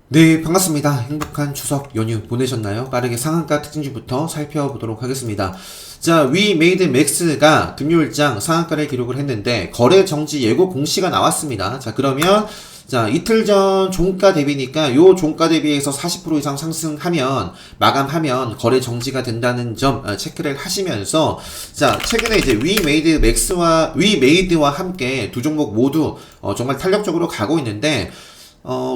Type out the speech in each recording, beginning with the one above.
네, 반갑습니다. 행복한 추석 연휴 보내셨나요? 빠르게 상한가 특징주부터 살펴보도록 하겠습니다. 자, 위 메이드 맥스가 금요일장 상한가를 기록을 했는데 거래 정지 예고 공시가 나왔습니다. 자, 그러면 자, 이틀 전 종가 대비니까 요 종가 대비해서 40% 이상 상승하면 마감하면 거래 정지가 된다는 점 체크를 하시면서 자, 최근에 이제 위 메이드와 함께 두 종목 모두 정말 탄력적으로 가고 있는데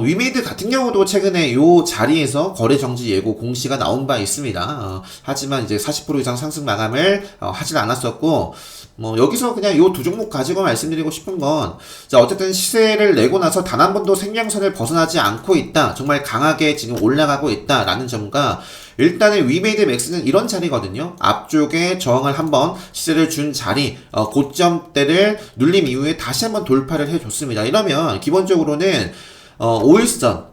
위메이드 같은 경우도 최근에 요 자리에서 거래 정지 예고 공시가 나온 바 있습니다. 하지만 이제 40% 이상 상승 마감을 하질 않았었고, 뭐 여기서 그냥 요 두 종목 가지고 말씀드리고 싶은 건, 자 어쨌든 시세를 내고 나서 단 한 번도 생명선을 벗어나지 않고 있다. 정말 강하게 지금 올라가고 있다라는 점과 일단은 위메이드 맥스는 이런 자리거든요. 앞쪽에 저항을 한번 시세를 준 자리, 고점대를 눌림 이후에 다시 한번 돌파를 해줬습니다. 이러면 기본적으로는 5일선,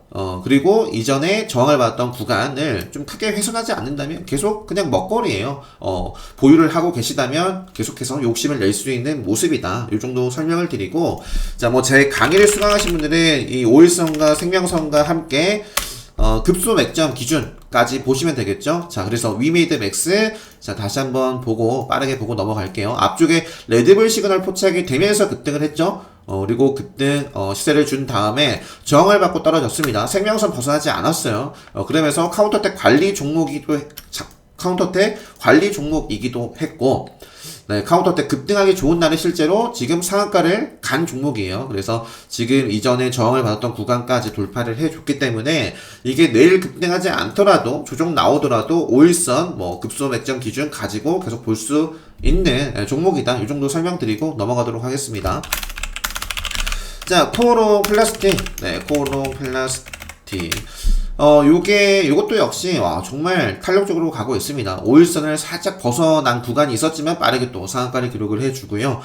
그리고 이전에 저항을 받았던 구간을 좀 크게 훼손하지 않는다면 계속 그냥 먹거리예요. 보유를 하고 계시다면 계속해서 욕심을 낼 수 있는 모습이다. 이 정도 설명을 드리고, 자, 뭐 제 강의를 수강하신 분들은 이 5일선과 생명선과 함께 급소 맥점 기준까지 보시면 되겠죠. 자, 그래서 위메이드 맥스, 자, 다시 한번 보고, 빠르게 보고 넘어갈게요. 앞쪽에 레드불 시그널 포착이 되면서 급등을 했죠. 그리고 급등, 시세를 준 다음에 저항을 받고 떨어졌습니다. 생명선 벗어나지 않았어요. 그러면서 카운터텍 관리 종목이기도 했고, 네, 카운터텍 급등하기 좋은 날에 실제로 지금 상한가를 간 종목이에요. 그래서 지금 이전에 저항을 받았던 구간까지 돌파를 해줬기 때문에 이게 내일 급등하지 않더라도 조정 나오더라도 5일선 뭐 급소 맥점 기준 가지고 계속 볼 수 있는 종목이다. 이 정도 설명드리고 넘어가도록 하겠습니다. 자, 코오롱 플라스틱. 네, 코오롱 플라스틱. 요것도 역시, 와, 정말 탄력적으로 가고 있습니다. 5일선을 살짝 벗어난 구간이 있었지만 빠르게 또 상한가를 기록을 해주고요.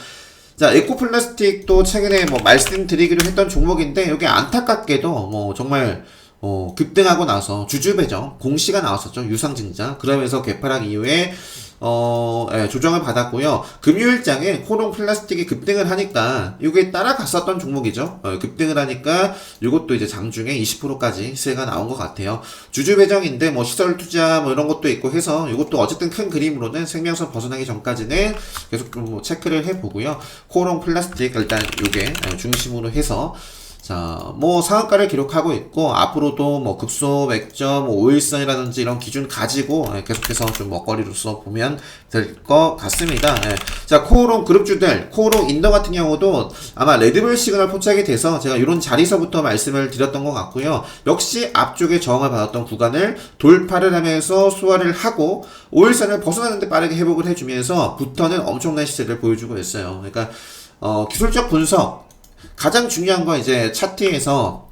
자, 에코플라스틱도 최근에 뭐 말씀드리기로 했던 종목인데, 여기 안타깝게도 뭐 정말, 급등하고 나서 주주배정 공시가 나왔었죠. 유상증자. 그러면서 개파락 이후에 예, 조정을 받았고요. 금요일장에 코롱 플라스틱이 급등을 하니까 이게 따라갔었던 종목이죠. 급등을 하니까 이것도 이제 장중에 20%까지 시세가 나온 것 같아요. 주주 배정인데 뭐 시설 투자 뭐 이런 것도 있고 해서 이것도 어쨌든 큰 그림으로는 생명선 벗어나기 전까지는 계속 좀 뭐 체크를 해보고요. 코롱 플라스틱 일단 요게 중심으로 해서 자, 뭐 상한가를 기록하고 있고 앞으로도 뭐 급소 맥점, 뭐 5일선이라든지 이런 기준 가지고 계속해서 좀 먹거리로서 보면 될 것 같습니다. 예. 자, 코오롱 그룹주들, 코오롱 인더 같은 경우도 아마 레드불 시그널 포착이 돼서 제가 이런 자리서부터 말씀을 드렸던 것 같고요. 역시 앞쪽에 저항을 받았던 구간을 돌파를 하면서 소화를 하고 5일선을 벗어나는데 빠르게 회복을 해주면서 부터는 엄청난 시세를 보여주고 있어요. 그러니까 기술적 분석 가장 중요한 건 이제 차트에서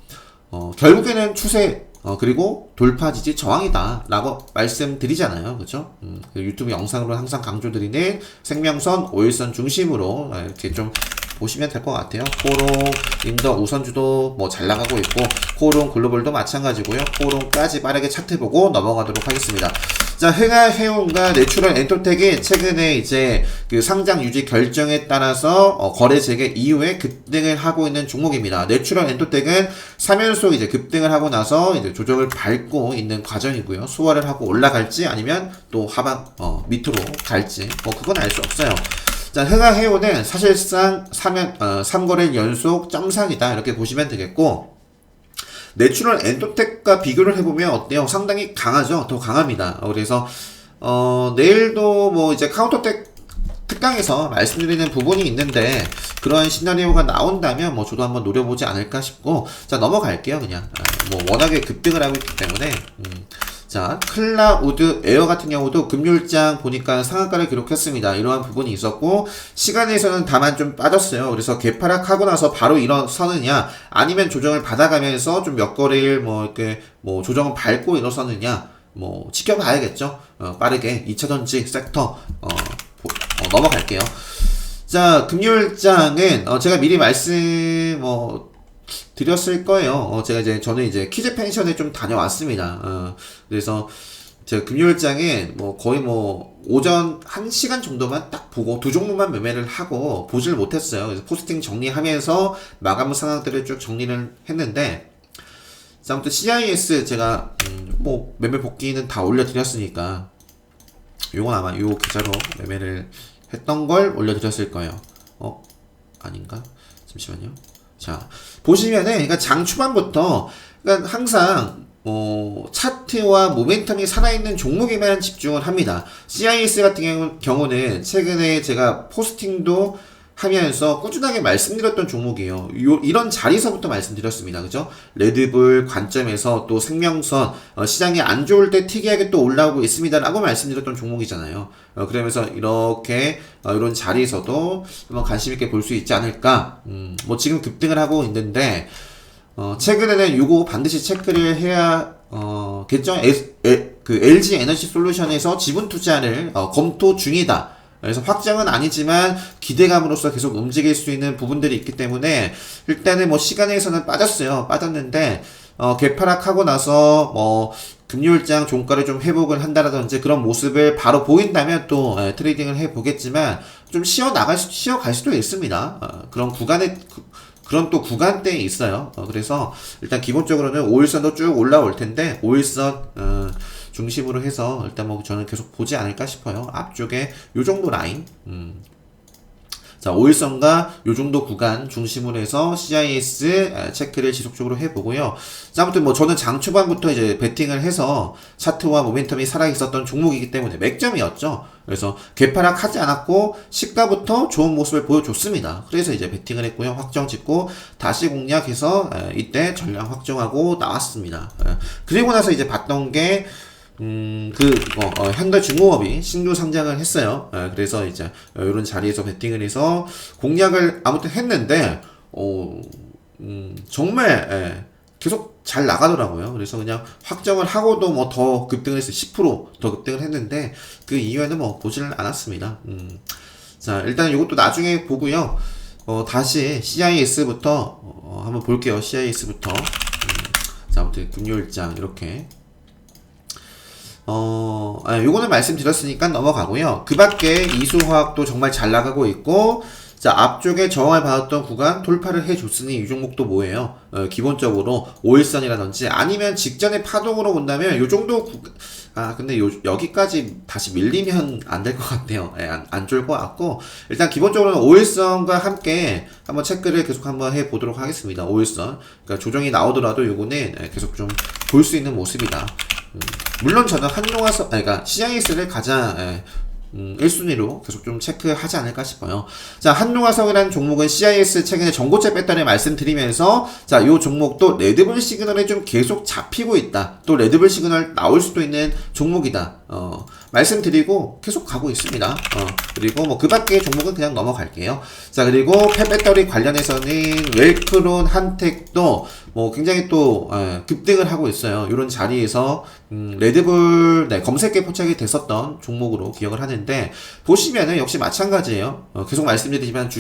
결국에는 추세 그리고 돌파 지지 저항이다 라고 말씀드리잖아요. 그렇죠? 유튜브 영상으로 항상 강조드리는 생명선 5일선 중심으로 이렇게 좀 보시면 될 것 같아요. 코오롱 인더 우선주도 뭐 잘 나가고 있고 코오롱 글로벌도 마찬가지고요. 코오롱까지 빠르게 차트 보고 넘어가도록 하겠습니다. 자, 흥하해운과 내추럴 엔터텍이 최근에 이제 그 상장 유지 결정에 따라서 거래 재개 이후에 급등을 하고 있는 종목입니다. 내추럴 엔터텍은 3연속 이제 급등을 하고 나서 이제 조정을 밟고 있는 과정이고요. 소화를 하고 올라갈지 아니면 또 하방 밑으로 갈지 뭐 그건 알 수 없어요. 자, 흥하해운은 사실상 3거래 연속 점상이다 이렇게 보시면 되겠고, 내추럴 엔터텍과 비교를 해보면 어때요? 상당히 강하죠? 더 강합니다. 그래서 내일도 뭐 이제 카운터텍 특강에서 말씀드리는 부분이 있는데 그러한 시나리오가 나온다면 뭐 저도 한번 노려보지 않을까 싶고, 자, 넘어갈게요. 그냥 뭐 워낙에 급등을 하고 있기 때문에 자, 클라우드 에어 같은 경우도 금요일장 보니까 상한가를 기록했습니다. 이러한 부분이 있었고, 시간에서는 다만 좀 빠졌어요. 그래서 개파락하고 나서 바로 일어서느냐, 아니면 조정을 받아가면서 좀 몇 거래일 뭐 이렇게 뭐 조정을 밟고 일어서느냐, 뭐 지켜봐야겠죠. 빠르게 2차전지 섹터 넘어갈게요. 자, 금요일장은 제가 미리 말씀 드렸을 거예요. 저는 이제 키즈 펜션에 좀 다녀왔습니다. 그래서 제가 금요일장에 거의 오전 1시간 정도만 딱 보고 두 종목만 매매를 하고 보질 못했어요. 그래서 포스팅 정리하면서 마감 상황들을 쭉 정리를 했는데, 자, 아무튼 CIS 제가 뭐 매매 복귀는 다 올려드렸으니까 요건 아마 요 계좌로 매매를 했던 걸 올려드렸을 거예요. 아닌가? 잠시만요. 자, 보시면은 그러니까 장 초반부터 그러니까 항상 차트와 모멘텀이 살아있는 종목에만 집중을 합니다. CIS 같은 경우는 최근에 제가 포스팅도 하면서 꾸준하게 말씀드렸던 종목이에요. 이런 자리에서부터 말씀드렸습니다. 그죠? 레드불 관점에서 또 생명선, 시장이 안 좋을 때 특이하게 또 올라오고 있습니다. 라고 말씀드렸던 종목이잖아요. 그러면서 이렇게, 이런 자리에서도 한번 관심있게 볼 수 있지 않을까. 뭐 지금 급등을 하고 있는데, 최근에는 요거 반드시 체크를 해야, 겠죠? 그 LG 에너지 솔루션에서 지분 투자를 검토 중이다. 그래서 확정은 아니지만 기대감으로서 계속 움직일 수 있는 부분들이 있기 때문에 일단은 뭐 시간에서는 빠졌는데 개파락하고 나서 뭐 금요일장 종가를 좀 회복을 한다라든지 그런 모습을 바로 보인다면 또 트레이딩을 해보겠지만 좀 쉬어갈 수도 있습니다. 그런 그런 또 구간대에 있어요. 그래서 일단 기본적으로는 5일선도 쭉 올라올 텐데 5일선 중심으로 해서 일단 뭐 저는 계속 보지 않을까 싶어요. 앞쪽에 요 정도 라인. 자, 5일선과 요 정도 구간 중심으로 해서 CIS 체크를 지속적으로 해보고요. 자, 아무튼 뭐 저는 장 초반부터 이제 베팅을 해서 차트와 모멘텀이 살아있었던 종목이기 때문에 맥점이었죠. 그래서 개파락 하지 않았고 시가부터 좋은 모습을 보여줬습니다. 그래서 이제 베팅을 했고요. 확정 짓고 다시 공략해서 이때 전량 확정하고 나왔습니다. 그리고 나서 이제 봤던 게 현대중공업이 신규 상장을 했어요. 그래서 이제 이런 자리에서 베팅을 해서 공략을 아무튼 했는데 정말 계속 잘 나가더라고요. 그래서 그냥 확정을 하고도 뭐 더 급등을 했어요. 10%더 급등을 했는데 그 이후에는 뭐 보지는 않았습니다. 자, 일단 이것도 나중에 보고요. 다시 CIS부터 한번 볼게요. CIS부터. 자, 아무튼 금요일장 이렇게. 요거는 말씀드렸으니까 넘어가고요. 그 밖에 이수화학도 정말 잘 나가고 있고, 자, 앞쪽에 저항을 받았던 구간 돌파를 해줬으니 이 종목도 뭐예요? 기본적으로 5일선이라든지 아니면 직전에 파동으로 본다면 요 정도 근데 여기까지 다시 밀리면 안 될 것 같네요. 안 좋을 것 같고, 일단 기본적으로는 5일선과 함께 한번 체크를 계속 한번 해보도록 하겠습니다. 5일선. 그러니까 조정이 나오더라도 요거는 계속 좀 볼 수 있는 모습이다. 물론 저는 그러니까 CIS를 가장 1순위로 계속 좀 체크하지 않을까 싶어요. 자, 한농화석이라는 종목은 CIS 최근에 전고체 뺐다는 말씀드리면서 자, 요 종목도 레드불 시그널에 좀 계속 잡히고 있다. 또 레드불 시그널 나올 수도 있는 종목이다. 말씀드리고 계속 가고 있습니다. 그리고 뭐 그 밖의 종목은 그냥 넘어갈게요. 자, 그리고 폐배터리 관련해서는 웰크론, 한택도 뭐 굉장히 또 급등을 하고 있어요. 이런 자리에서 레드불 검색에 포착이 됐었던 종목으로 기억을 하는데 보시면은 역시 마찬가지예요. 계속 말씀드리지만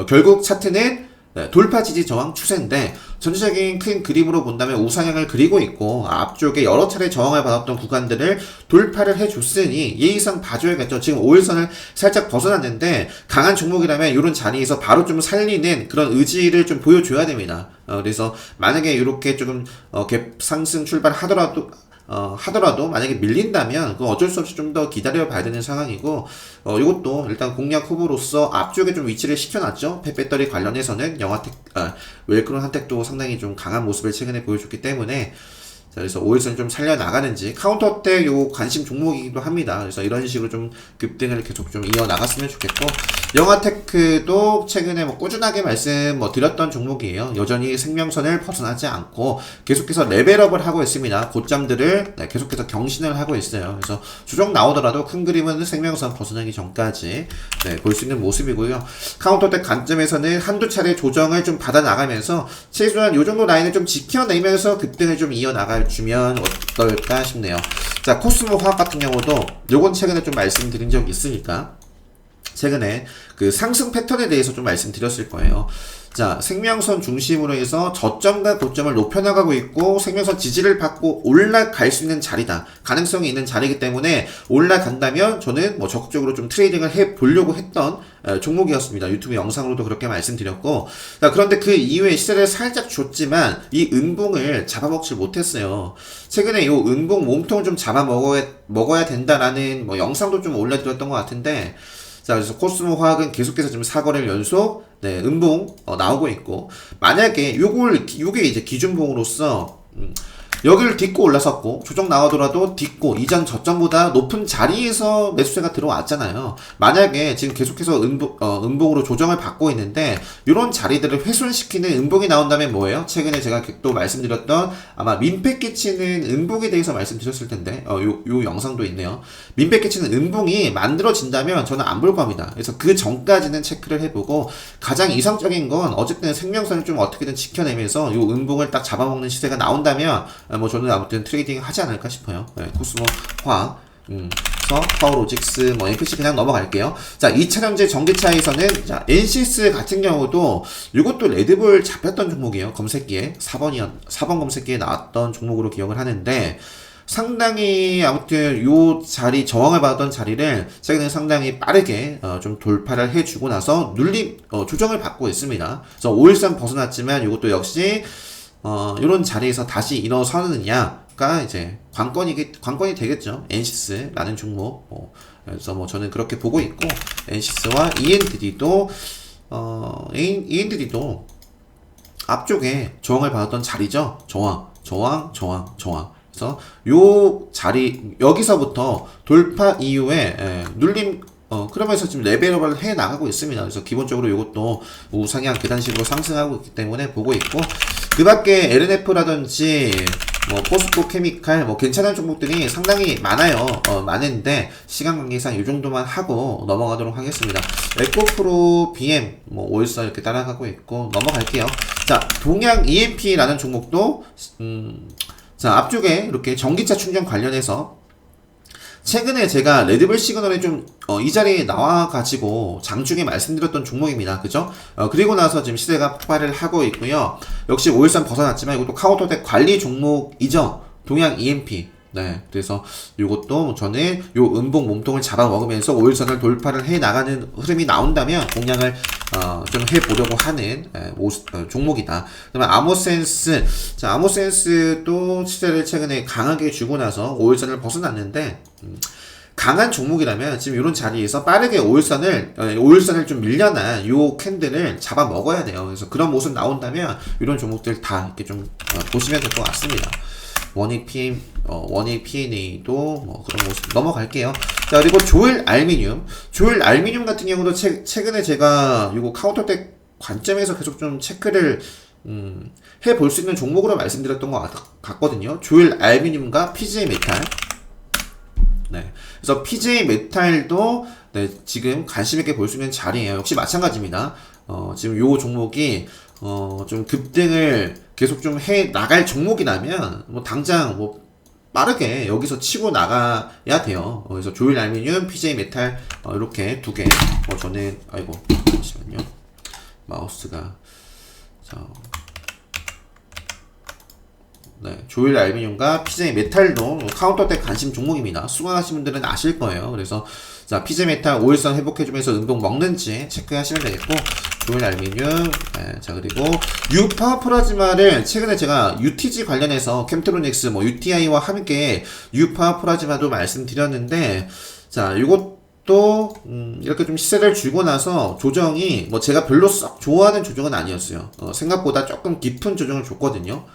결국 차트는 돌파 지지 저항 추세인데 전체적인 큰 그림으로 본다면 우상향을 그리고 있고 앞쪽에 여러 차례 저항을 받았던 구간들을 돌파를 해줬으니 예의상 봐줘야겠죠. 지금 5일선을 살짝 벗어났는데 강한 종목이라면 이런 자리에서 바로 좀 살리는 그런 의지를 좀 보여줘야 됩니다. 그래서 만약에 이렇게 조금 갭 상승 출발하더라도 만약에 밀린다면 그건 어쩔 수 없이 좀 더 기다려 봐야 되는 상황이고 이것도 일단 공략 후보로서 앞쪽에 좀 위치를 시켜놨죠. 폐배터리 관련해서는 웰크론 한택도 상당히 좀 강한 모습을 최근에 보여줬기 때문에 자, 그래서 5일선 좀 살려나가는지 카운터때 요 관심 종목이기도 합니다. 그래서 이런 식으로 좀 급등을 계속 좀 이어나갔으면 좋겠고 영화테크도 최근에 뭐 꾸준하게 말씀 드렸던 종목이에요. 여전히 생명선을 벗어나지 않고 계속해서 레벨업을 하고 있습니다. 고점들을 계속해서 경신을 하고 있어요. 그래서 조정 나오더라도 큰 그림은 생명선 벗어나기 전까지 볼 수 있는 모습이고요. 카운터때 관점에서는 한두 차례 조정을 좀 받아 나가면서 최소한 요 정도 라인을 좀 지켜내면서 급등을 좀 이어나갈 주면 어떨까 싶네요. 자, 코스모 화학 같은 경우도 요건 최근에 좀 말씀드린 적이 있으니까 최근에 그 상승 패턴에 대해서 좀 말씀드렸을 거예요. 자, 생명선 중심으로 해서 저점과 고점을 높여나가고 있고 생명선 지지를 받고 올라갈 수 있는 자리다. 가능성이 있는 자리이기 때문에 올라간다면 저는 뭐 적극적으로 좀 트레이딩을 해보려고 했던 종목이었습니다. 유튜브 영상으로도 그렇게 말씀드렸고, 자, 그런데 그 이후에 시세를 살짝 줬지만 이 은봉을 잡아먹지 못했어요. 최근에 이 은봉 몸통을 좀 잡아먹어야 된다라는 뭐 영상도 좀 올려드렸던 것 같은데, 자, 그래서 코스모 화학은 계속해서 지금 4거래일 연속, 은봉, 나오고 있고, 만약에 요게 이제 기준봉으로서, 여기를 딛고 올라섰고 조정 나오더라도 딛고 이전 저점보다 높은 자리에서 매수세가 들어왔잖아요. 만약에 지금 계속해서 은봉으로 조정을 받고 있는데 이런 자리들을 훼손시키는 은봉이 나온다면 뭐예요? 최근에 제가 또 말씀드렸던 아마 민폐 끼치는 은봉에 대해서 말씀드렸을 텐데 요 영상도 있네요. 민폐 끼치는 은봉이 만들어진다면 저는 안 볼 겁니다. 그래서 그 전까지는 체크를 해보고 가장 이상적인 건 어쨌든 생명선을 좀 어떻게든 지켜내면서 요 은봉을 딱 잡아먹는 시세가 나온다면 뭐 저는 아무튼 트레이딩 하지 않을까 싶어요. 코스모 화학, 파워로직스, 뭐 NPC 그냥 넘어갈게요. 자, 2차전지 전기차에서는 자 NCS 같은 경우도 이것도 레드불 잡혔던 종목이에요. 검색기에 4번 검색기에 나왔던 종목으로 기억을 하는데. 상당히 아무튼 요 자리 저항을 받았던 자리를 최근에 상당히 빠르게 좀 돌파를 해주고 나서 조정을 받고 있습니다. 그래서 513 벗어났지만 이것도 역시 이런 자리에서 다시 일어서느냐가 이제 관건이 되겠죠. 엔시스라는 종목. 그래서 뭐 저는 그렇게 보고 있고 엔시스와 ENDD도 앞쪽에 저항을 받았던 자리죠. 저항. 그래서 요 자리 여기서부터 돌파 이후에 눌림 그러면서 지금 레벨업을 해 나가고 있습니다. 그래서 기본적으로 이것도 우상향 계단식으로 상승하고 있기 때문에 보고 있고 그 밖에 LNF라든지 뭐 포스코 케미칼 뭐 괜찮은 종목들이 상당히 많아요. 많은데 시간 관계상 이 정도만 하고 넘어가도록 하겠습니다. 에코프로 BM 뭐 오일사 이렇게 따라가고 있고 넘어갈게요. 자, 동양 EMP라는 종목도 자, 앞쪽에 이렇게 전기차 충전 관련해서 최근에 제가 레드불 시그널에 좀 이 자리에 나와가지고 장중에 말씀드렸던 종목입니다. 그죠? 그리고 나서 지금 시세가 폭발을 하고 있고요. 역시 513 벗어났지만 이것도 카운터덱 관리 종목이죠. 동양 EMP. 네, 그래서 요것도 저는 요 은봉 몸통을 잡아먹으면서 5일선을 돌파를 해 나가는 흐름이 나온다면 공략을 좀 해보려고 하는 종목이다. 그다음에 아모센스, 자 아모센스도 시세를 최근에 강하게 주고 나서 5일선을 벗어났는데 강한 종목이라면 지금 이런 자리에서 빠르게 5일선을 좀 밀려난 요 캔들을 잡아 먹어야 돼요. 그래서 그런 모습 나온다면 이런 종목들 다 이렇게 좀 보시면 될 것 같습니다. 원익 P&A도 뭐 그런 모습 넘어갈게요. 자, 그리고 조일 알미늄 같은 경우도 최근에 제가 이거 카운터덱 관점에서 계속 좀 체크를 해볼 수 있는 종목으로 말씀드렸던 것 같거든요. 조일 알미늄과 PJ 메탈. 네. 그래서 PJ 메탈도 네, 지금 관심 있게 볼 수 있는 자리예요. 역시 마찬가지입니다. 지금 요 종목이 좀 급등을 계속 좀 해 나갈 종목이라면 뭐 당장 뭐 빠르게 여기서 치고 나가야 돼요. 그래서 조일 알미늄, PJ 메탈 이렇게 두 개. 저는 잠시만요. 마우스가 네, 조일 알미늄과 PJ 메탈도 카운터덱 관심 종목입니다. 수강하신 분들은 아실 거예요. 그래서 자, PJ 메탈 5일선 회복해주면서 은봉 먹는지 체크하시면 되겠고, 조일 알미늄, 네, 자, 그리고 유파 플라즈마를 최근에 제가 UTG 관련해서 캠트로닉스, 뭐 UTI와 함께 유파 플라즈마도 말씀드렸는데, 자, 이것도 이렇게 좀 시세를 주고 나서 조정이 뭐 제가 별로 썩 좋아하는 조정은 아니었어요. 생각보다 조금 깊은 조정을 줬거든요.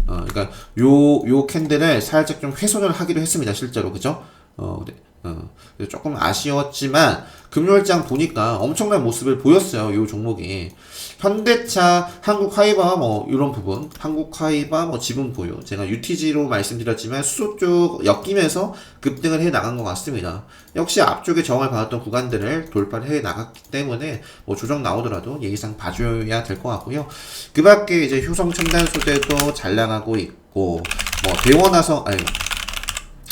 그러니까 요 캔들을 살짝 좀 훼손을 하기로 했습니다. 실제로 그죠? 조금 아쉬웠지만 금요일장 보니까 엄청난 모습을 보였어요. 요 종목이 현대차, 한국하이바 뭐 이런 부분, 한국하이바 뭐 지분 보유, 제가 UTG로 말씀드렸지만 수소 쪽 엮이면서 급등을 해 나간 것 같습니다. 역시 앞쪽에 저항을 받았던 구간들을 돌파를 해 나갔기 때문에 뭐 조정 나오더라도 예의상 봐줘야 될 것 같고요. 그 밖에 이제 효성 첨단 소재도 잘 나가고 있고, 뭐 대원화성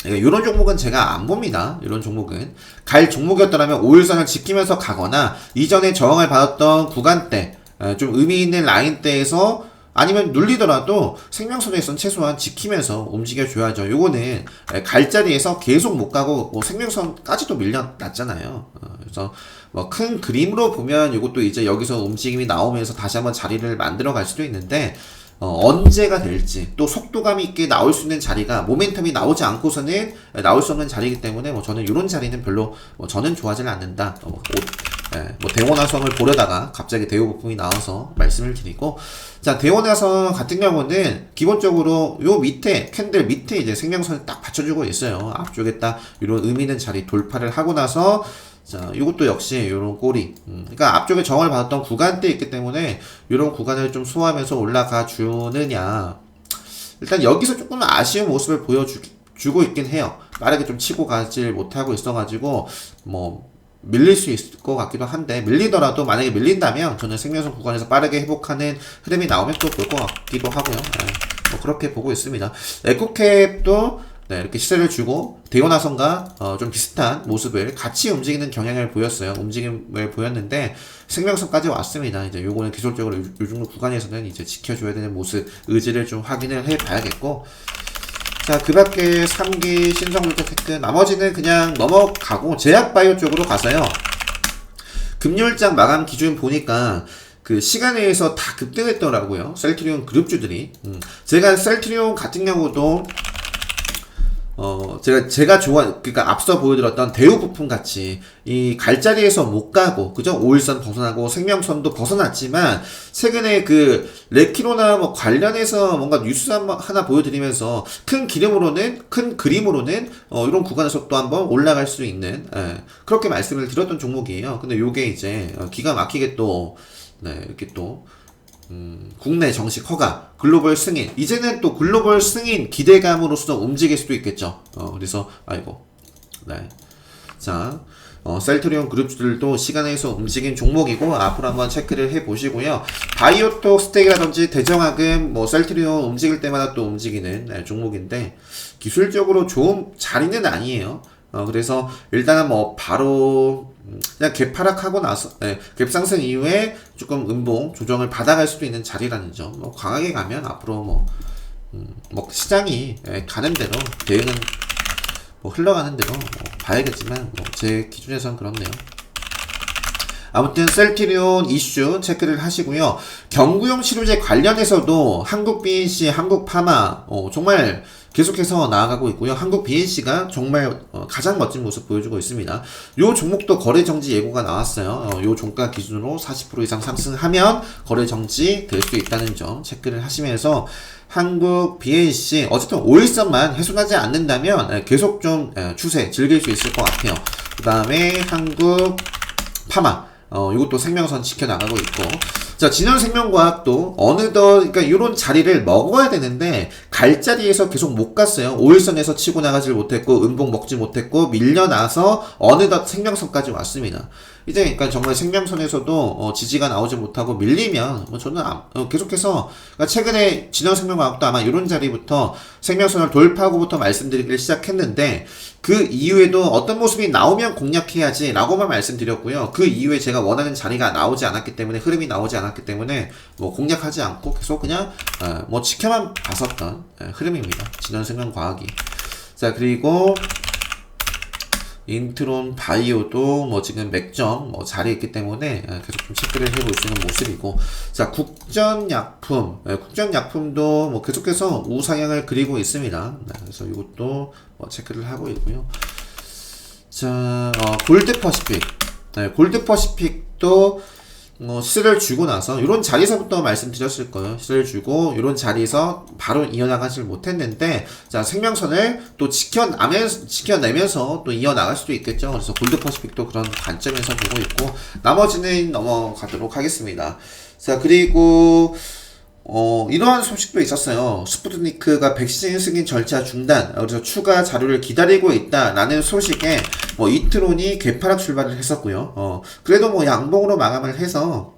이런 종목은 제가 안 봅니다. 이런 종목은 갈 종목이었더라면 5일선을 지키면서 가거나 이전에 저항을 받았던 구간대 좀 의미 있는 라인대에서 아니면 눌리더라도 생명선에선 최소한 지키면서 움직여줘야죠. 요거는 갈 자리에서 계속 못 가고 뭐 생명선까지도 밀려났잖아요. 그래서 뭐 큰 그림으로 보면 요것도 이제 여기서 움직임이 나오면서 다시 한번 자리를 만들어 갈 수도 있는데 언제가 될지 또 속도감 있게 나올 수 있는 자리가 모멘텀이 나오지 않고서는 나올 수 없는 자리이기 때문에 뭐 저는 이런 자리는 별로 뭐 저는 좋아하지 않는다. 뭐 대원화성을 보려다가 갑자기 대우부품이 나와서 말씀을 드리고, 자 대원화성 같은 경우는 기본적으로 요 밑에 캔들 밑에 이제 생명선을 딱 받쳐주고 있어요. 앞쪽에 딱 이런 의미 있는 자리 돌파를 하고 나서 자, 이것도 역시 요런 꼬리. 그러니까 앞쪽에 정을 받았던 구간대 있기 때문에 요런 구간을 좀 소화하면서 올라가 주느냐. 일단 여기서 조금 아쉬운 모습을 보여주고 있긴 해요. 빠르게 좀 치고 가질 못하고 있어가지고 뭐 밀릴 수 있을 것 같기도 한데, 밀리더라도 만약에 밀린다면 저는 생명선 구간에서 빠르게 회복하는 흐름이 나오면 또 볼 것 같기도 하고요. 뭐 그렇게 보고 있습니다. 에코캡도 이렇게 시세를 주고 대원화선과 좀 비슷한 모습을 같이 움직이는 경향을 보였어요. 움직임을 보였는데 생명선까지 왔습니다. 이제 요거는 기술적으로 요 정도 구간에서는 이제 지켜줘야 되는 모습, 의지를 좀 확인을 해 봐야겠고, 자, 그 밖에 3기 신성물질 테크, 나머지는 그냥 넘어가고 제약바이오 쪽으로 가서요. 금요일장 마감 기준 보니까 그 시간에 의해서 다 급등했더라고요. 셀트리온 그룹주들이. 제가 셀트리온 같은 경우도 제가 그러니까 앞서 보여드렸던 대우 부품 같이 이 갈자리에서 못 가고, 그죠? 5일선 벗어나고 생명선도 벗어났지만 최근에 그 레키로나 뭐 관련해서 뭔가 뉴스 하나 보여드리면서 큰 그림으로는 이런 구간에서 또 한번 올라갈 수 있는, 그렇게 말씀을 드렸던 종목이에요. 근데 요게 이제 기가 막히게 또 이렇게 또 국내 정식 허가, 글로벌 승인. 이제는 또 글로벌 승인 기대감으로서 움직일 수도 있겠죠. 그래서, 아이고. 네. 자, 셀트리온 그룹들도 시간에서 움직인 종목이고, 앞으로 한번 체크를 해 보시고요. 바이오톡 스택이라든지 대정학은 뭐 셀트리온 움직일 때마다 또 움직이는 종목인데, 기술적으로 좋은 자리는 아니에요. 그래서 일단은 뭐 바로 그냥 갭하락하고 나서 갭 상승 이후에 조금 음봉 조정을 받아갈 수도 있는 자리라는 점. 뭐 강하게 가면 앞으로 뭐 시장이 가는 대로 대응은 뭐 흘러가는 대로 봐야겠지만 뭐 제 기준에선 그렇네요. 아무튼 셀트리온 이슈 체크를 하시고요. 경구용 치료제 관련해서도 한국 BNC, 한국 파마 정말 계속해서 나아가고 있고요. 한국 BNC가 정말 가장 멋진 모습 보여주고 있습니다. 요 종목도 거래 정지 예고가 나왔어요. 요 종가 기준으로 40% 이상 상승하면 거래 정지 될 수 있다는 점 체크를 하시면서, 한국 BNC 어쨌든 5일선만 훼손하지 않는다면 계속 좀 추세 즐길 수 있을 것 같아요. 그 다음에 한국 파마 이것도 생명선 지켜나가고 있고, 자, 진현생명과학도 그러니까 이런 자리를 먹어야 되는데 갈 자리에서 계속 못 갔어요. 5일선에서 치고 나가질 못했고 음봉 먹지 못했고 밀려나서 어느덧 생명선까지 왔습니다. 이제 그러니까 정말 생명선에서도 지지가 나오지 못하고 밀리면 뭐 저는 계속해서, 그러니까 최근에 진현생명과학도 아마 이런 자리부터 생명선을 돌파하고부터 말씀드리기를 시작했는데, 그 이후에도 어떤 모습이 나오면 공략해야지 라고만 말씀드렸고요. 그 이후에 제가 원하는 자리가 나오지 않았기 때문에, 흐름이 나오지 않았기 때문에 뭐 공략하지 않고 계속 그냥 뭐 지켜만 봤었던 흐름입니다. 진현생명과학이. 자, 그리고 인트론 바이오도 뭐 지금 맥점 자리에 있기 때문에 계속 좀 체크를 해볼 수 있는 모습이고, 자, 국전약품도 뭐 계속해서 우상향을 그리고 있습니다. 그래서 이것도 체크를 하고 있고요. 자, 골드퍼시픽. 골드퍼시픽도 시세를 주고 나서 이런 자리에서부터 말씀드렸을 거예요. 시세를 주고 이런 자리에서 바로 이어나가질 못했는데, 자, 생명선을 또 지켜내면서 또 이어나갈 수도 있겠죠. 그래서 골드퍼시픽도 그런 관점에서 보고 있고, 나머지는 넘어가도록 하겠습니다. 자, 그리고 이러한 소식도 있었어요. 스푸트니크가 백신 승인 절차 중단, 그래서 추가 자료를 기다리고 있다라는 소식에 이트론이 개파락 출발을 했었고요. 그래도 양봉으로 마감을 해서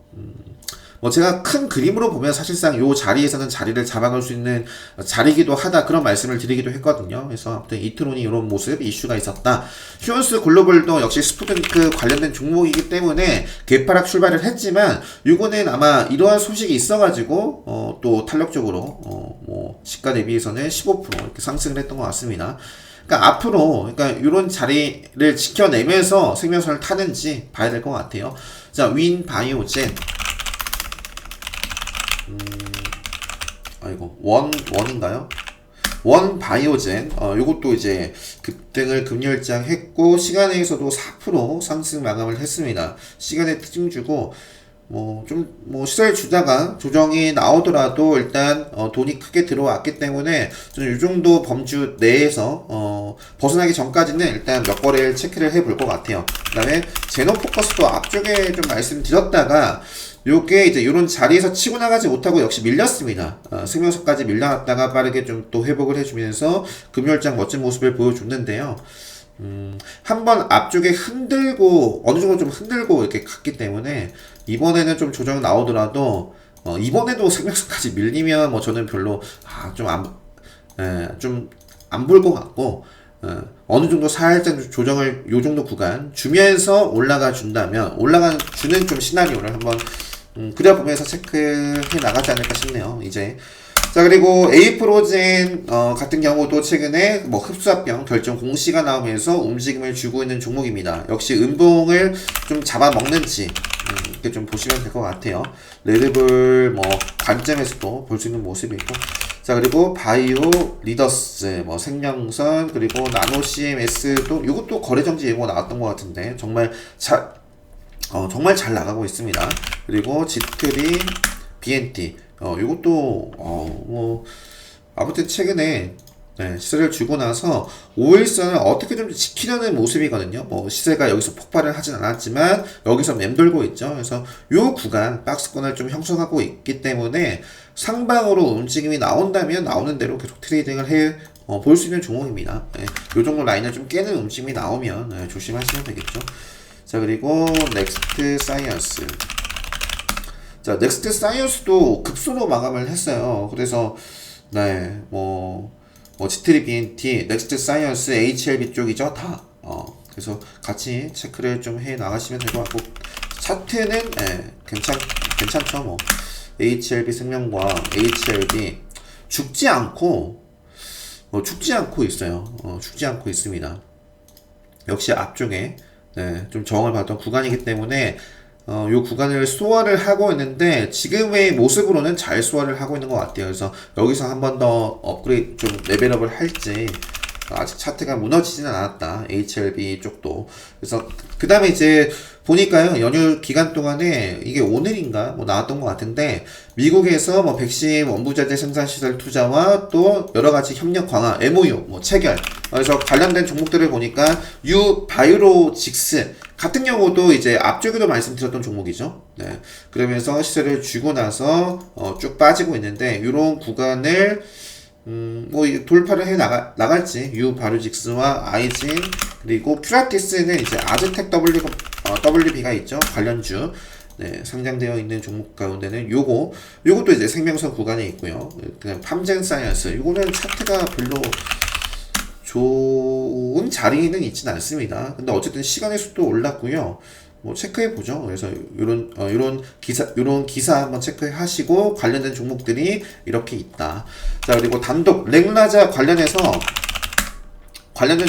제가 큰 그림으로 보면 사실상 요 자리에서는 자리를 잡아갈 수 있는 자리이기도 하다 그런 말씀을 드리기도 했거든요. 그래서 아무튼 이트론이 이런 모습 이슈가 있었다. 휴원스 글로벌도 역시 스푸드니크 관련된 종목이기 때문에 개파락 출발을 했지만 요거는 아마 이러한 소식이 있어가지고 또 탄력적으로 뭐 시가 대비해서는 15% 이렇게 상승을 했던 것 같습니다. 그러니까 앞으로 그러니까 이런 자리를 지켜내면서 생명선을 타는지 봐야 될 것 같아요. 자, 윈바이오젠. 아이고, 원인가요? 원바이오젠. 요것도 이제 급등을 금요일장 했고, 시간에서도 4% 상승 마감을 했습니다. 시간에 특징 주고, 시세를 주다가 조정이 나오더라도 일단, 돈이 크게 들어왔기 때문에, 저는 이 정도 범주 내에서, 벗어나기 전까지는 일단 몇 거래를 체크를 해볼 것 같아요. 그 다음에, 제노포커스도 앞쪽에 좀 말씀드렸다가, 요게 이제 요런 자리에서 치고 나가지 못하고 역시 밀렸습니다. 생명선까지 밀려났다가 빠르게 좀 또 회복을 해주면서 금요일장 멋진 모습을 보여줬는데요. 한번 앞쪽에 흔들고 어느 정도 좀 흔들고 이렇게 갔기 때문에 이번에는 좀 조정 나오더라도 이번에도 생명선까지 밀리면 저는 별로 좀 안 볼 것 같고 어느 정도 살짝 조정을 요 정도 구간 주면서 올라가 준다면 올라가 주는 좀 시나리오를 한번 그려보면서 체크해 나가지 않을까 싶네요. 이제 자, 그리고 에이프로젠 같은 경우도 최근에 흡수합병 결정 공시가 나오면서 움직임을 주고 있는 종목입니다. 역시 음봉을 좀 잡아먹는지 이렇게 좀 보시면 될 것 같아요. 레드불 관점에서도 볼 수 있는 모습이고, 자, 그리고 바이오 리더스 생명선 그리고 나노 CMS도 이것도 거래 정지 예고 나왔던 것 같은데 정말 잘 나가고 있습니다. 그리고 지트리 BNT 이것도 아무튼 최근에 시세를 주고 나서 5일선을 어떻게 좀 지키려는 모습이거든요. 시세가 여기서 폭발을 하진 않았지만 여기서 맴돌고 있죠. 그래서 요 구간 박스권을 좀 형성하고 있기 때문에 상방으로 움직임이 나온다면 나오는 대로 계속 트레이딩을 볼 수 있는 종목입니다. 요 정도 라인을 좀 깨는 움직임이 나오면 조심하시면 되겠죠. 자, 그리고 넥스트 사이언스. 자, 넥스트 사이언스도 급소로 마감을 했어요. 그래서 지트리 BNT, 넥스트 사이언스, HLB 쪽이죠. 다. 그래서 같이 체크를 좀 해 나가시면 될 것 같고, 차트는 괜찮죠. HLB 생명과 HLB 죽지 않고 있어요. 죽지 않고 있습니다. 역시 앞쪽에 좀 저항을 받았던 구간이기 때문에 요 구간을 소화를 하고 있는데 지금의 모습으로는 잘 소화를 하고 있는 것 같아요. 그래서 여기서 한 번 더 업그레이드 좀 레벨업을 할지 아직 차트가 무너지지는 않았다. HLB 쪽도. 그래서 그 다음에 이제 보니까요, 연휴 기간 동안에 이게 오늘인가 나왔던 것 같은데 미국에서 백신 원부자재 생산시설 투자와 또 여러가지 협력 강화 MOU 체결, 그래서 관련된 종목들을 보니까 유바이오로직스 같은 경우도 이제 앞쪽에도 말씀드렸던 종목이죠. 그러면서 시세를 주고 나서 쭉 빠지고 있는데 이런 구간을 돌파를 해 나갈지 유바이오로직스와 아이진 그리고 큐라티스는 이제 아즈텍 WB가 있죠. 관련주 상장되어 있는 종목 가운데는 요것도 이제 생명선 구간에 있고요. 그냥 팜젠 사이언스 요거는 차트가 별로 좋은 자리는 있진 않습니다. 근데 어쨌든 시간의 수도 올랐고요. 체크해 보죠. 그래서 요런 기사 한번 체크하시고 관련된 종목들이 이렇게 있다. 자, 그리고 단독 렉라자 관련된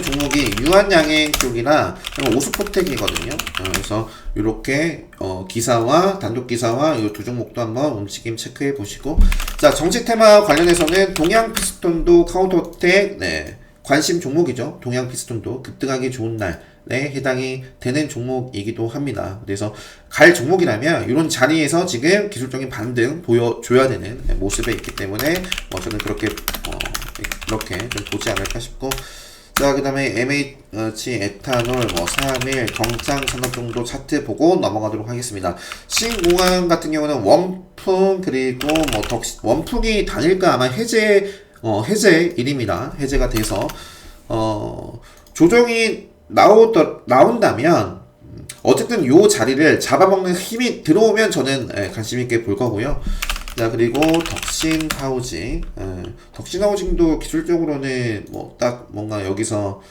종목이 유한양행 쪽이나 오스포텍이거든요. 그래서 이렇게 기사와 단독 기사와 이 두 종목도 한번 움직임 체크해 보시고, 자, 정치 테마 관련해서는 동양 피스톤도 카운터텍 관심 종목이죠. 동양 피스톤도 급등하기 좋은 날에 해당이 되는 종목이기도 합니다. 그래서 갈 종목이라면 이런 자리에서 지금 기술적인 반등 보여줘야 되는 모습에 있기 때문에 저는 그렇게 이렇게 좀 보지 않을까 싶고, 자, 그 다음에 MH 에탄올 3일 경장 산업 정도 차트 보고 넘어가도록 하겠습니다. 신공항 같은 경우는 원풍 그리고 원풍이 단일가 아마 해제일입니다. 해제가 돼서 조정이 나온다면 어쨌든 요 자리를 잡아먹는 힘이 들어오면 저는 관심 있게 볼 거고요. 자, 그리고 덕신 하우징. 덕신 하우징도 기술적으로는 뭐 딱 뭔가 여기서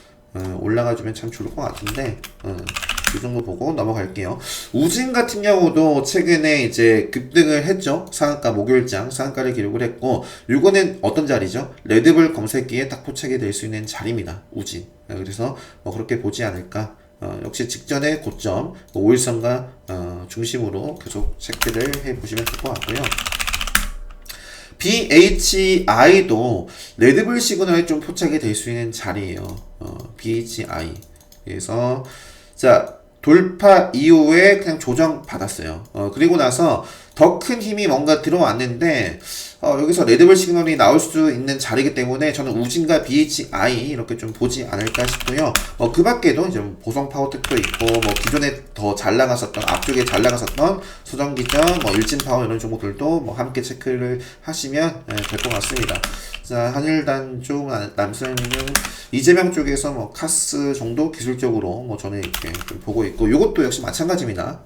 올라가주면 참 좋을 것 같은데, 이 정도 보고 넘어갈게요. 우진 같은 경우도 최근에 이제 급등을 했죠. 상한가 목요일장 상한가를 기록을 했고, 요거는 어떤 자리죠? 레드불 검색기에 딱 포착이 될 수 있는 자리입니다. 우진. 그래서 뭐 그렇게 보지 않을까. 역시 직전의 고점 5일선과 중심으로 계속 체크를 해보시면 될 것 같고요. BHI도 레드불 시그널에 좀 포착이 될 수 있는 자리예요. BHI. 그래서 자, 돌파 이후에 그냥 조정 받았어요. 그리고 나서 더 큰 힘이 뭔가 들어왔는데 여기서 레드불 시그널이 나올 수 있는 자리이기 때문에 저는 우진과 BHI 이렇게 좀 보지 않을까 싶고요. 그 밖에도 이제 보성 파워텍도 있고, 뭐 기존에 더 잘 나갔었던, 앞쪽에 잘 나갔었던 소정기전, 뭐 일진 파워 이런 종목들도 뭐 함께 체크를 하시면 될 것 같습니다. 자, 한일단 쪽 남선이는 이재명 쪽에서 뭐 카스 정도 기술적으로 뭐 저는 이렇게 좀 보고 있고, 요것도 역시 마찬가지입니다.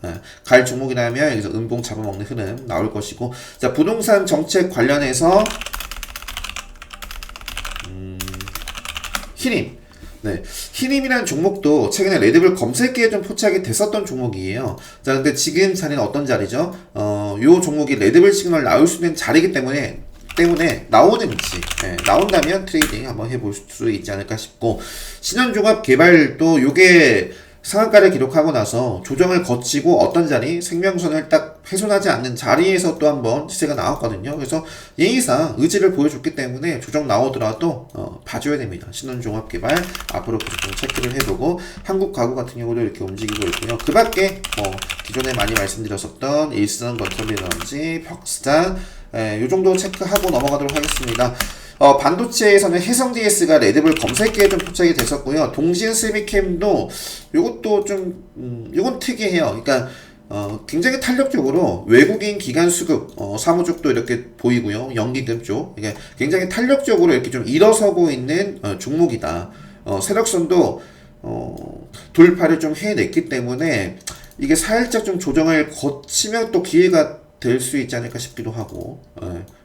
갈 종목이라면 여기서 음봉 잡아먹는 흐름 나올 것이고, 자, 부동산 정책 관련해서 히림. 네, 히림이라는 종목도 최근에 레드불 검색기에 좀 포착이 됐었던 종목이에요. 자, 근데 지금 자리는 어떤 자리죠? 요 종목이 레드불 시그널 나올 수 있는 자리이기 때문에 나오는지, 나온다면 트레이딩 한번 해볼 수 있지 않을까 싶고, 신현종합 개발도 요게 상한가를 기록하고 나서 조정을 거치고 어떤 자리, 생명선을 딱 훼손하지 않는 자리에서 또 한번 시세가 나왔거든요. 그래서 예의상 의지를 보여줬기 때문에 조정 나오더라도 봐줘야 됩니다. 신원종합개발 앞으로 계속 좀 체크를 해보고, 한국가구 같은 경우도 이렇게 움직이고 있고요. 그 밖에 기존에 많이 말씀드렸었던 일선건설이라든지 벽스탄, 요 정도 체크하고 넘어가도록 하겠습니다. 반도체에서는 해성 DS가 레드불 검색기에 좀 포착이 됐었고요. 동신 스미캠도 요것도 좀, 요건 특이해요. 그러니까, 굉장히 탄력적으로 외국인 기관 수급, 사무 쪽도 이렇게 보이고요. 연기금 쪽. 이게 굉장히 탄력적으로 이렇게 좀 일어서고 있는 종목이다. 세력선도, 돌파를 좀 해냈기 때문에 이게 살짝 좀 조정을 거치면 또 기회가 될 수 있지 않을까 싶기도 하고,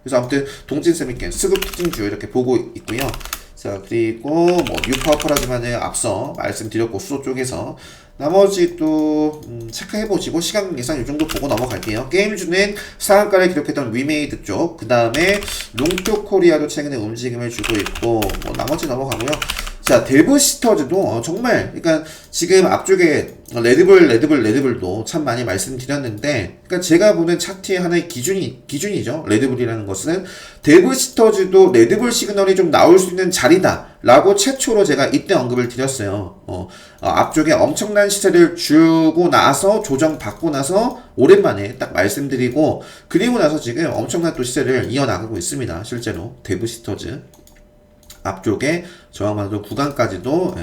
그래서 아무튼 동진 세미캠 수급 특징주 이렇게 보고 있고요. 자, 그리고 뭐 뉴파워퍼라지만은 앞서 말씀드렸고, 수소 쪽에서 나머지 또 체크해보시고 시간 관계상 이 정도 보고 넘어갈게요. 게임주는 상한가를 기록했던 위메이드 쪽, 그 다음에 롱토코리아도 최근에 움직임을 주고 있고, 뭐 나머지 넘어가고요. 자, 데브시터즈도 정말, 그러니까 지금 앞쪽에 레드불도 참 많이 말씀드렸는데, 그러니까 제가 보는 차트의 하나의 기준이죠. 레드불이라는 것은 데브시터즈도 레드불 시그널이 좀 나올 수 있는 자리다라고 최초로 제가 이때 언급을 드렸어요. 앞쪽에 엄청난 시세를 주고 나서 조정받고 나서 오랜만에 딱 말씀드리고, 그리고 나서 지금 엄청난 또 시세를 이어나가고 있습니다. 실제로 데브시터즈. 앞쪽에 저항받은 구간까지도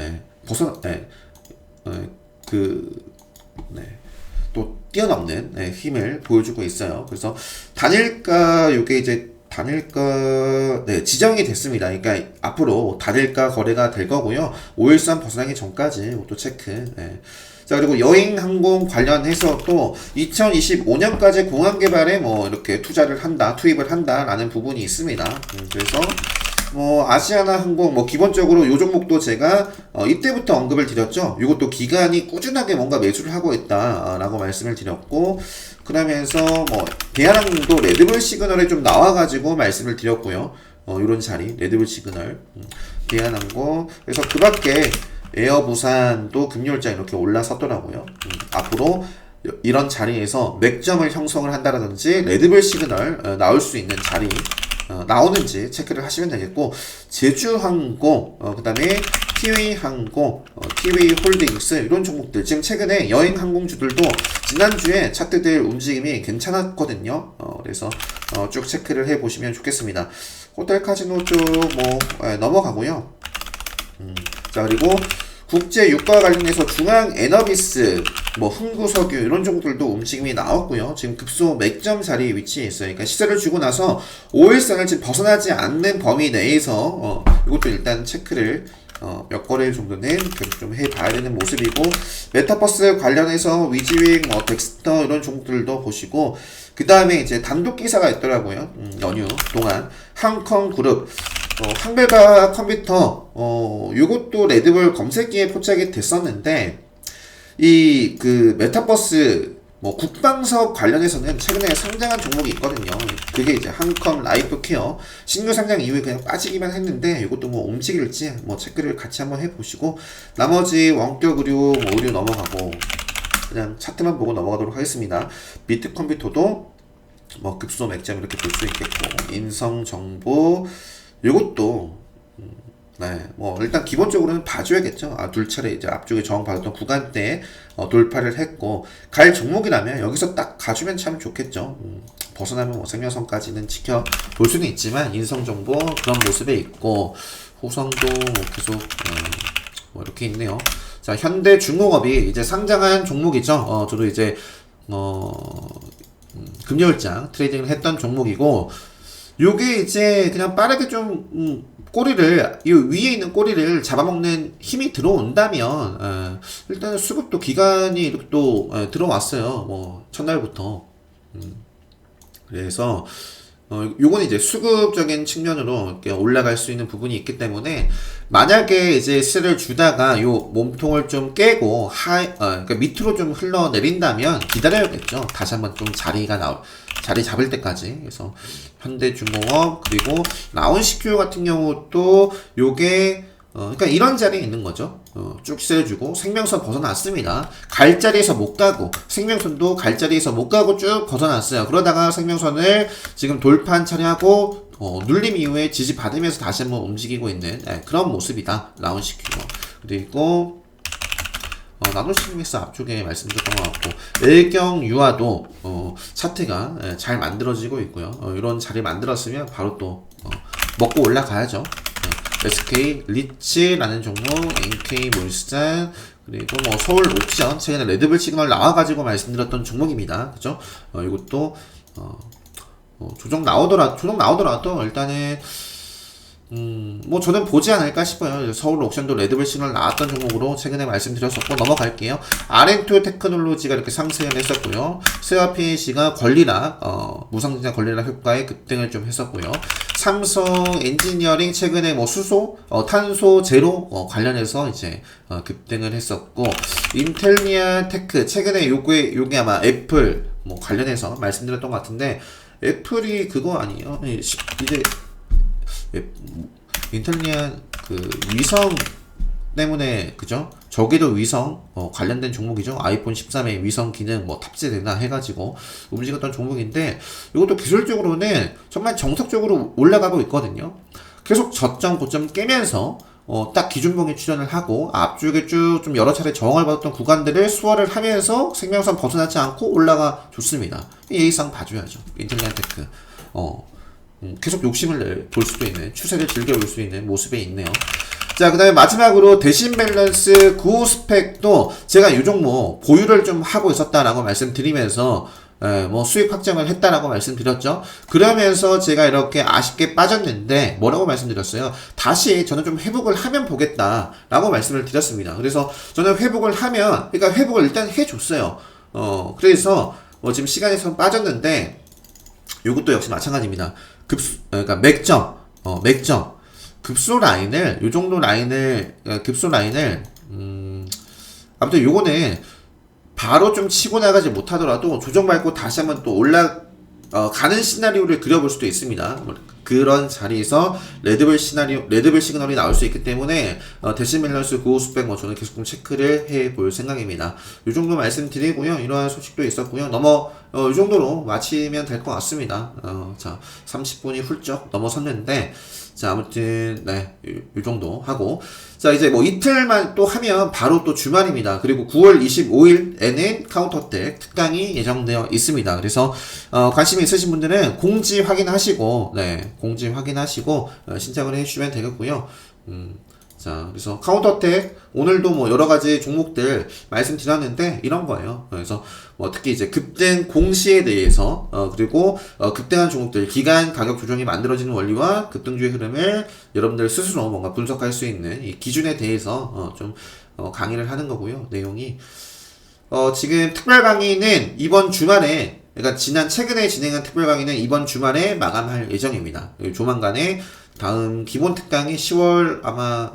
또 뛰어넘는 힘을 보여주고 있어요. 그래서 단일가 요게 이제 지정이 됐습니다. 그러니까 앞으로 단일가 거래가 될 거고요. 513 벗어나기 전까지 또 체크. 자, 그리고 여행 항공 관련해서 또 2025년까지 공항 개발에 뭐 이렇게 투입을 한다라는 부분이 있습니다. 그래서 뭐 아시아나 항공 뭐 기본적으로 요 종목도 제가 이때부터 언급을 드렸죠. 이것도 기간이 꾸준하게 뭔가 매수를 하고 있다라고 말씀을 드렸고, 그러면서 뭐 대한항공도 레드불 시그널에 좀 나와가지고 말씀을 드렸고요. 요런 자리 레드불 시그널, 대한항공. 그래서 그 밖에 에어부산도 금요일자 이렇게 올라섰더라고요. 앞으로 이런 자리에서 맥점을 형성을 한다라든지 레드불 시그널 나올 수 있는 자리 나오는지 체크를 하시면 되겠고, 제주항공, 그 다음에 티웨이항공, 티웨이홀딩스 이런 종목들 지금 최근에 여행항공주들도 지난주에 차트들 움직임이 괜찮았거든요. 그래서 쭉 체크를 해보시면 좋겠습니다. 호텔 카지노 쪽 넘어가고요. 자, 그리고 국제 유가 관련해서 중앙 에너비스 뭐 흥구석유 이런 종들도 움직임이 나왔고요. 지금 급소 맥점 자리에 위치해 있어요. 그러니까 시세를 주고 나서 5일선을 지금 벗어나지 않는 범위 내에서 이것도 일단 체크를 몇 거래 정도는 계속 좀 해봐야 되는 모습이고, 메타버스 관련해서 위지윅, 뭐 덱스터 이런 종들도 보시고, 그 다음에 이제 단독 기사가 있더라고요. 연휴 동안 한컴 그룹, 한글과 컴퓨터, 요것도 레드불 검색기에 포착이 됐었는데, 이 그 메타버스 뭐 국방사업 관련해서는 최근에 상장한 종목이 있거든요. 그게 이제 한컴 라이프 케어 신규 상장 이후에 그냥 빠지기만 했는데, 이것도 뭐 움직일지 뭐 체크를 같이 한번 해보시고, 나머지 원격 의료, 뭐 의료 넘어가고 그냥 차트만 보고 넘어가도록 하겠습니다. 비트 컴퓨터도 뭐 급소 맥점 이렇게 볼 수 있겠고, 인성정보 이것도 네, 뭐 일단 기본적으로는 봐줘야겠죠. 둘 차례 이제 앞쪽에 저항받았던 구간대에 돌파를 했고, 갈 종목이라면 여기서 딱 가주면 참 좋겠죠. 벗어나면 뭐 생명선까지는 지켜볼 수는 있지만, 인성정보 그런 모습에 있고, 호성도 뭐 계속 뭐 이렇게 있네요. 자, 현대중공업이 이제 상장한 종목이죠. 저도 이제 금요일장 트레이딩을 했던 종목이고, 요게 이제 그냥 빠르게 좀 꼬리를, 이 위에 있는 꼬리를 잡아먹는 힘이 들어온다면, 일단 수급도 기간이 이렇게 또 들어왔어요. 뭐 첫날부터. 그래서 요건 이제 수급적인 측면으로 이렇게 올라갈 수 있는 부분이 있기 때문에, 만약에 이제 시세를 주다가 요 몸통을 좀 깨고 그러니까 밑으로 좀 흘러내린다면 기다려야겠죠. 다시 한번 좀 자리 잡을 때까지. 그래서 현대중공업, 그리고 나온CQ 같은 경우도 요게 그러니까 이런 자리에 있는 거죠. 쭉 세주고 생명선 벗어났습니다. 갈 자리에서 못 가고, 생명선도 갈 자리에서 못 가고 쭉 벗어났어요. 그러다가 생명선을 지금 돌판 처리하고 눌림 이후에 지지 받으면서 다시 한번 움직이고 있는 그런 모습이다. 나온CQ. 그리고 나노시스믹스 앞쪽에 말씀드렸던 것 같고, 일경유아도 차트가 잘 만들어지고 있고요. 이런 자리 만들었으면 바로 또 먹고 올라가야죠. SK 리츠라는 종목, NK 몰산, 그리고 뭐 서울 옥션, 최근에 레드불 시그널 나와가지고 말씀드렸던 종목입니다. 그죠? 이것도 조정 나오더라도 일단은 뭐 저는 보지 않을까 싶어요. 서울 옥션도 레드불 시그널 나왔던 종목으로 최근에 말씀드렸었고, 넘어갈게요. R&2 테크놀로지가 이렇게 상승을 했었고요. 세아PC가 권리락, 무상증자 권리락 효과에 급등을 좀 했었고요. 삼성 엔지니어링 최근에 뭐 수소, 탄소 제로 관련해서 이제 급등을 했었고, 인텔리아 테크 최근에 요게 아마 애플 뭐 관련해서 말씀드렸던 것 같은데, 애플이 그거 아니에요? 이제 인텔리아 그 위성 때문에, 그죠? 저기도 위성 관련된 종목이죠. 아이폰 13에 위성 기능 뭐 탑재되나 해가지고 움직였던 종목인데, 이것도 기술적으로는 정말 정석적으로 올라가고 있거든요. 계속 저점 고점 깨면서 딱 기준봉에 출현을 하고, 앞쪽에 쭉 좀 여러 차례 저항을 받았던 구간들을 수월을 하면서 생명선 벗어나지 않고 올라가 줬습니다. 예의상 봐줘야죠. 인텔리아 테크. 계속 욕심을 볼 수도 있는, 추세를 즐겨볼 수 있는 모습에 있네요. 자, 그 다음에 마지막으로 대신 밸런스 95 스펙도 제가 이 종목 보유를 좀 하고 있었다라고 말씀드리면서 뭐 수익 확정을 했다라고 말씀드렸죠. 그러면서 제가 이렇게 아쉽게 빠졌는데 뭐라고 말씀드렸어요? 다시 저는 좀 회복을 하면 보겠다라고 말씀을 드렸습니다. 그래서 저는 회복을 하면, 그러니까 회복을 일단 해줬어요. 그래서 지금 시간에서 빠졌는데, 요것도 역시 마찬가지입니다. 그러니까 맥점 급소 라인을, 요 정도 라인을, 급소 라인을 아무튼 요거는 바로 좀 치고 나가지 못하더라도 조정받고 다시 한번 또 가는 시나리오를 그려볼 수도 있습니다. 그런 자리에서 레드불 시그널이 나올 수 있기 때문에 대신 밸런스 95 스펙 저는 계속 좀 체크를 해볼 생각입니다. 이 정도 말씀드리고요. 이러한 소식도 있었고요. 이 정도로 마치면 될 것 같습니다. 자, 30분이 훌쩍 넘어섰는데, 자, 아무튼 이 정도 하고, 자, 이제 뭐 이틀만 또 하면 바로 또 주말입니다. 그리고 9월 25일에는 카운터텍 특강이 예정되어 있습니다. 그래서 관심이 있으신 분들은 공지 확인하시고 신청을 해주시면 되겠고요. 자, 자, 그래서 카운터텍 오늘도 뭐 여러 가지 종목들 말씀드렸는데 이런 거예요. 그래서 뭐 특히 이제 급등 공시에 대해서 그리고 급등한 종목들 기간 가격 조정이 만들어지는 원리와 급등주의 흐름을 여러분들 스스로 뭔가 분석할 수 있는 이 기준에 대해서 좀 강의를 하는 거고요. 내용이 지금 특별 강의는 이번 주말에 그러니까 최근에 진행한 특별 강의는 이번 주말에 마감할 예정입니다. 조만간에 다음 기본 특강이 10월 아마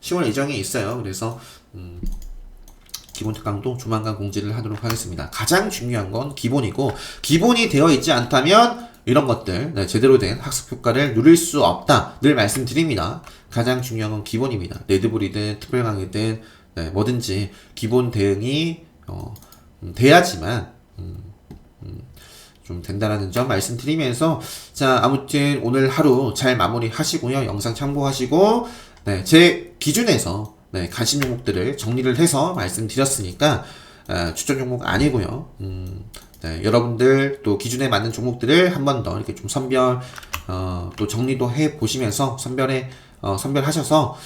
10월 예정이 있어요. 그래서 기본 특강도 조만간 공지를 하도록 하겠습니다. 가장 중요한 건 기본이고 기본이 되어 있지 않다면 이런 것들 제대로 된 학습 효과를 누릴 수 없다 늘 말씀드립니다. 가장 중요한 건 기본입니다. 레드불이든 특별 강의든 뭐든지 기본 대응이 돼야지만 좀 된다라는 점 말씀드리면서 자 아무튼 오늘 하루 잘 마무리 하시고요. 영상 참고하시고 제 기준에서 관심 종목들을 정리를 해서 말씀드렸으니까 추천 종목 아니고요. 여러분들 또 기준에 맞는 종목들을 한 번 더 이렇게 좀 선별 또 정리도 해 보시면서 선별하셔서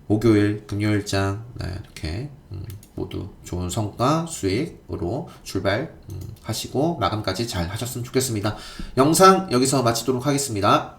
목요일 금요일장 이렇게 모두 좋은 성과 수익으로 출발 하시고 마감까지 잘 하셨으면 좋겠습니다. 영상 여기서 마치도록 하겠습니다.